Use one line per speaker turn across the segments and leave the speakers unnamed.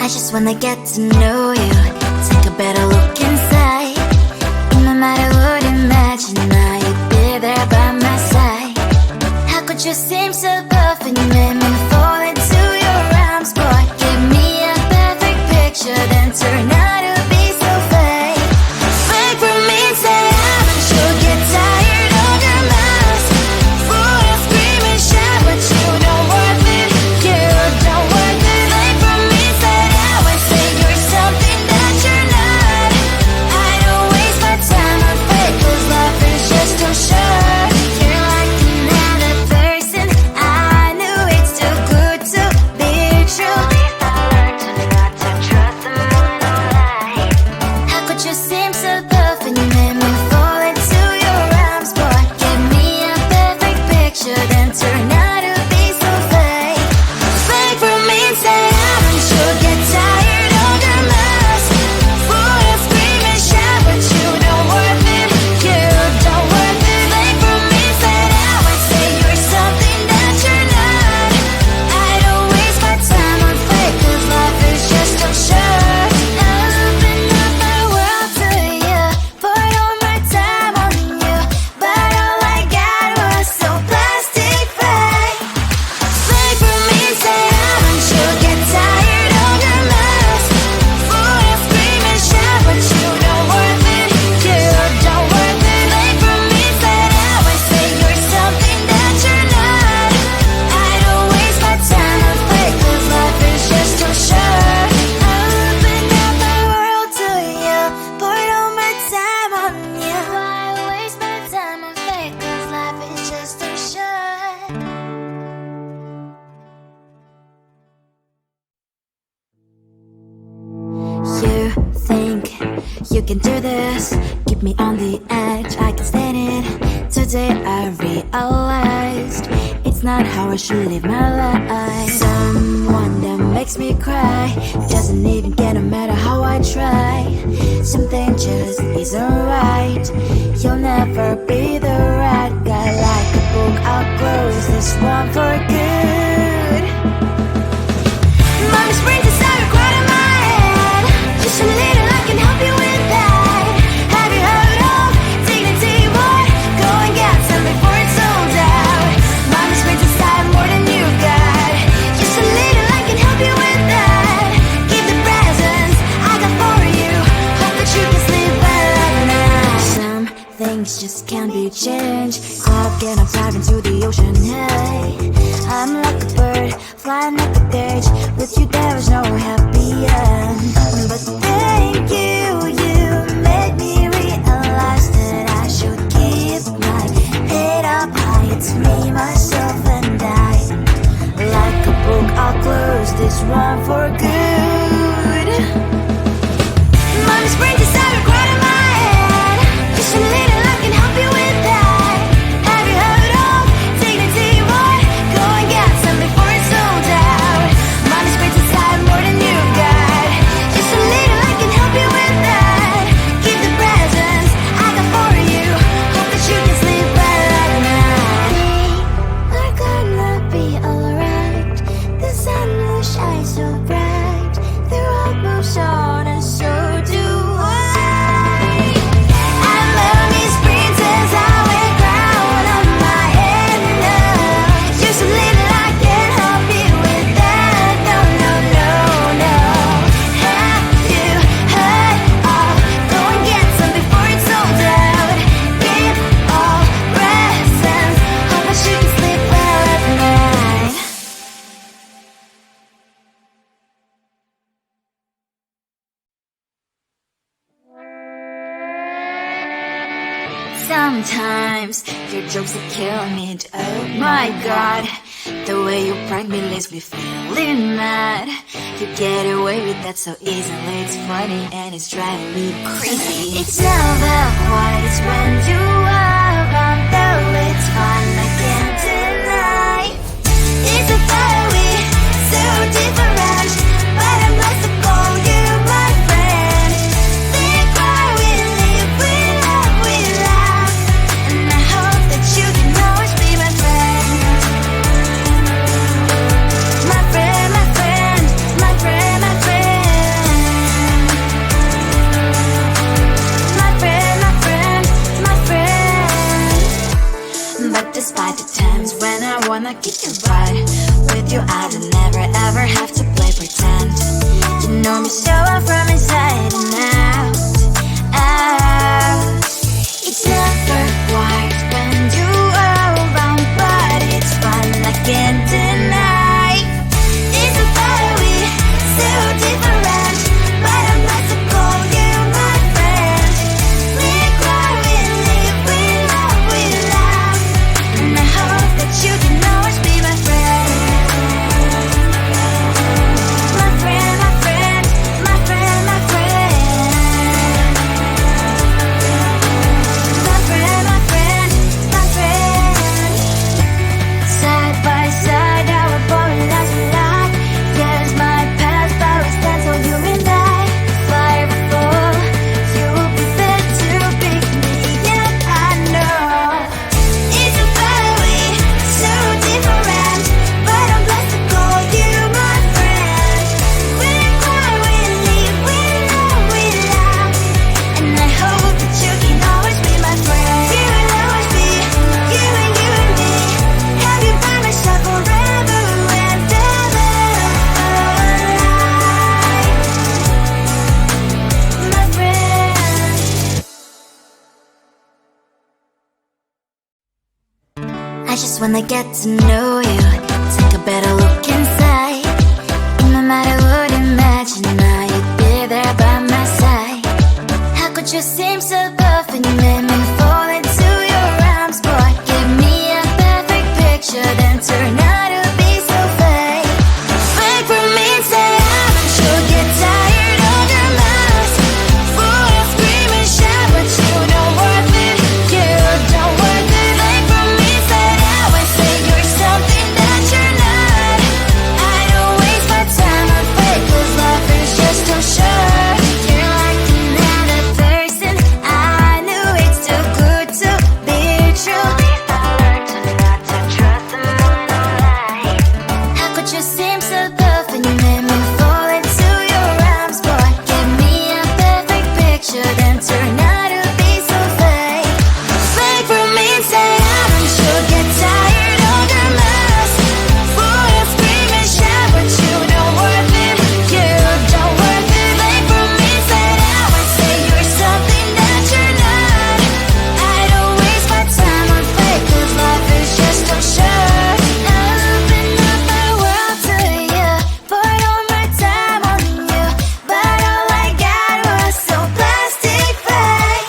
I just wanna get to know you, take a better look inside. No matter what, imagine I would be there by my side. How could you seem so tough and you made me fall into your arms, boy? Give me a perfect picture, then turn out to be so fake. Fake for me, say I'm sure get tired of your mask. Full of scream and shout, but you don't worth it. You don't worth it. Fake for me, say I would say you're something that you're not. I don't waste my time on fake, 'cause life is just too short. You're like another person. I knew it's too good to be true. I learned to not to trust someone online. How could you seem so tough and you made me fall into your arms, boy? Give me a perfect picture, then turn out to be so fake. Fake for me, say I'm sure get tired of your mask. Full of scream and shout, but you don't worth it. You don't worth it. Fake for me, say I would say you're something that you're not. I don't waste my time on fake, 'cause life is just too short. I open up my world to you, poured all my time on you, but all I got was so plastic fake. Fake for me, say I'm sure get tired of your mask. Full of scream and shout, but you don't worth it. You don't worth it. Fake for me, say I would say you're something that you're not. I don't waste my time on fake, 'cause life is just too short. I opened up my world to you, poured all my time on you. Why waste my time on fake, 'cause life is just too short. You think you can do this, keep me on the edge, I can stand it. Today I realized it's not how I should live my life. Someone that makes me cry doesn't even get, no matter how I try. Something just isn't right. You'll never be the right guy. Like a book, I'll close this one for good. Mommy's brains inside are quite in my head. Just a little, I can help you with that. Have you heard of dignity, boy? Go and get some before it's sold out. Mommy's brains inside more than you got. Just a little, I can help you with that. Keep the presents I got for you. Hope that you can sleep well at night. Some things just can't be changed. I'll get up, dive into the ocean, hey. I'm like a bird, flying like a cage. With you there is no happy end. But thank you, you made me realize that I should keep my head up high. It's me, myself and I. Like a book, I'll close this one for good. Mommy's brains inside are quite in my head. Just a little, I can help you with that. Have you heard of dignity, boy? Go and get some before it's sold out. Mommy's brains inside more than you got. Just a little, I can help you with that. Keep the presents I got for you. Hope that you can sleep well at night. We're gonna be alright. The sun will shine so bright. The road moves on and so do I. I love these princess, I wear crown on my head now. Just a little, I can help you with that. No, no, no, no. Have you heard of? Go and get some before it's sold out. Give all presents. Hope that you can sleep well at night. Sometimes your jokes are killing me. Oh my god, the way you prank me leaves me feeling mad. You get away with that so easily. It's funny and it's driving me crazy. It's never quiet, it's when you are around. Though it's fun, I can't deny. It's a fire we so different, but I must have called you my friend. Think why we live, we love, we laugh, and I hope that you can always be my friend. My friend, my friend, my friend, my friend. I'ma get you right. With you I don't never ever have to play pretend. You know me so well from inside and out, out. It's never quiet when you are around, but it's fun, I can't deny. It's a better we, so different, but I'm not to call you my friend. We cry, we live, we love, we laugh, and I hope that you can always be my friend. My friend, my friend, my friend, my friend. My friend, my friend, my friend. Side by side, our body lies a lot. Yes, my past, but we stand so you and I. Fly before you will be there to pick me, yeah, I know. It's a better way, so different, but I'm blessed to call you my friend. We cry, we live, we love, we laugh, and I hope that you can always be my friend. You will always be, you and me. Have you by my side forever and ever. My friend. I just wanna get to know you, take a better look inside. No matter what, imagine now you'd be there by my side. How could you seem so perfect? You made me fall into your arms, boy. Give me a perfect picture, then turn out to be so fake. Fake for me, say I'm sure get tired of your mouth. Full of scream and shout, but you don't worth it. You don't worth it. Fake for me, say I say you're something that you're not. I don't waste my time on fake, 'cause life is just too short. You're like another person. I knew it's too good to be true. I learned to not to trust someone online. How could you seem so perfect? You made me fall into your arms, boy. Give me a perfect picture, then turn out to be so fake. Fake for me, say I'm sure get tired of your mouth. Full of scream and shout, but you don't worth it. You don't worth it. Fake for me, say you're something that you're not. I don't waste my time on fake, 'cause life is just too short. I open up my world to you, poured all my time on you, but all I got was so plastic fake.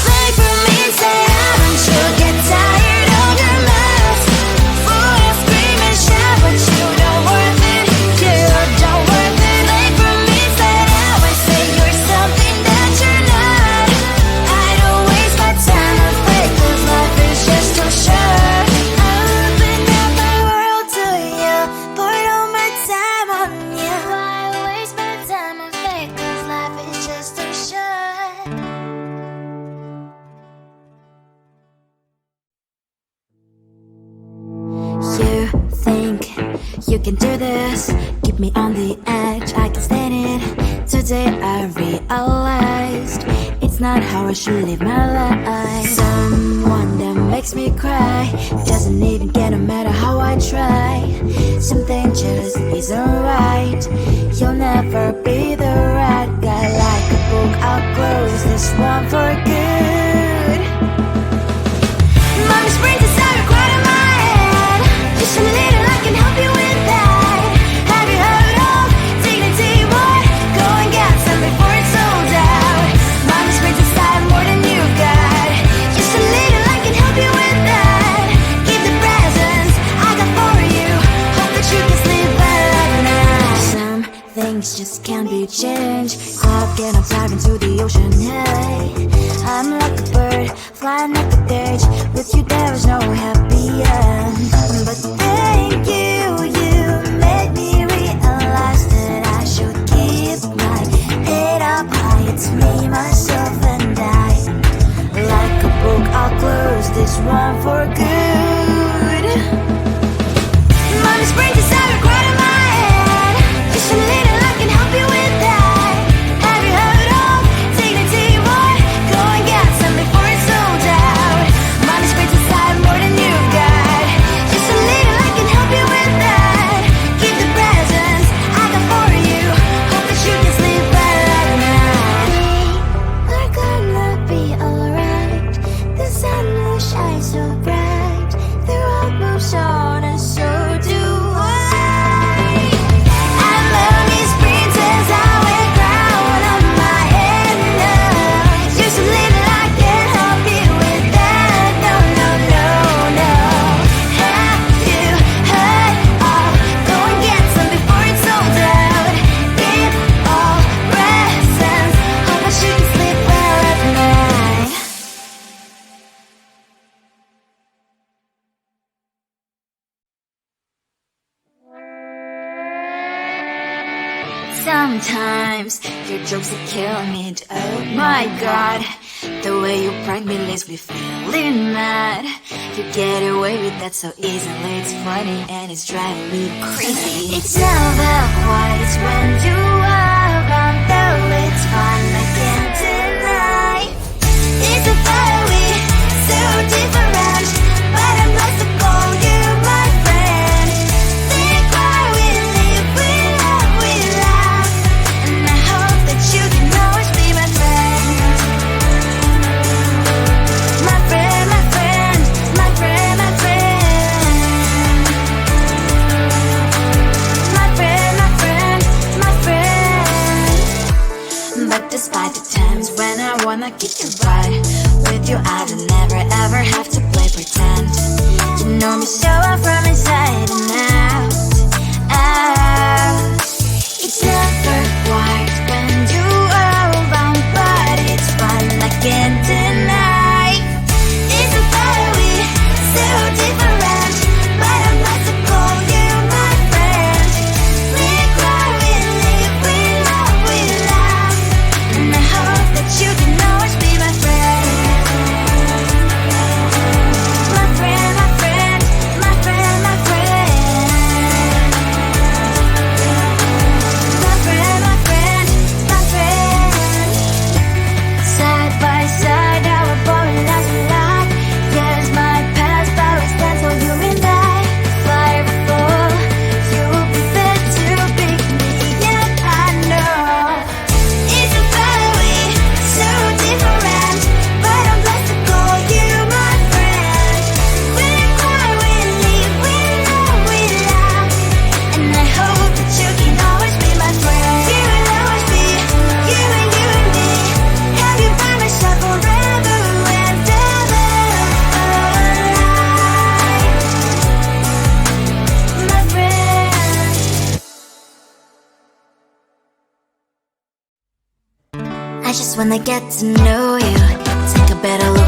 Fake for me, say I'm sure get tired of your mouth. Full of scream and shout, but you don't worth it. You don't worth it. Fake for me, say you're something that you're not. I don't waste my time on fake, 'cause life is just too short. I open up my world to you, poured all my time on you. Why waste my time on fake, 'cause life is just too short. You think you can do this, keep me on the edge, I can stand it. Today I realized it's not how I should live my life. Someone that makes me cry doesn't even get, no matter how I try. Something just isn't right. You'll never be the right guy. Like a book, I'll close this one for good. Mommy springs inside, right in my head. Just a little, I can help you with that. Have you heard of dignity, boy? Go and get some before it's sold out. Mommy springs inside more than you've got. Just a little, I can help you with that. Keep the presents I got for you. Hope that you can sleep better at night. Some things just can't be changed. I'll get on dive into the ocean, hey. I'm like a bird, flying like a cage. With you there is no happy end. But thank you, you made me realize that I should keep my head up high. It's me, myself and I. Like a book, I'll close this one for good. Mommy springs inside, right in my head. Just a little, I can help you with that. Have you heard of dignity, boy? Go and get some before it's sold out. Mommy springs inside more than you've got. Just a little, so bright. The road moves on and so do I. And lonely springs as I wear crown on my head now. You're so little I can't help you with that. No, no, no, no. Have you heard? Oh, go and get some before it's sold out. Give all presents. Hope I shouldn't sleep well at night. Sometimes your jokes that kill me. Oh my god, the way you prank me leaves me feeling mad. You get away with that so easily. It's funny and it's driving me crazy. It's never quiet, it's when you are around. Though it's fun, I can't deny. It's a we so different, but I'm blessed to call you my friend. Think why we live, we love, we laugh, and I hope that you can always be my friend. My friend, my friend, my friend, my friend. My friend, my friend, my friend. But despite the times when I wanna kick your butt, with you I don't never ever have to play pretend. You know me so well from inside and out, out. It's never quiet when you are around, but it's fun, I can't deny. It's a we so different, but I'm blessed to call you my friend. We cry, we live, we love, we laugh, and I hope that you can always be my friend. My friend, my friend, my friend, my friend. My friend, my friend, my friend. Side by side, our body lasts a lot. Years might pass, but we stand for you and I. Fire will fall, you will be there to pick me up, I know. It's a we so different, but I'm blessed to call you my friend. We cry, we live, we love, we laugh, and I hope that you can always be my friend. You will always be, you and me. Have you by my side forever and ever. My friend. I just wanna get to know you. Take a better look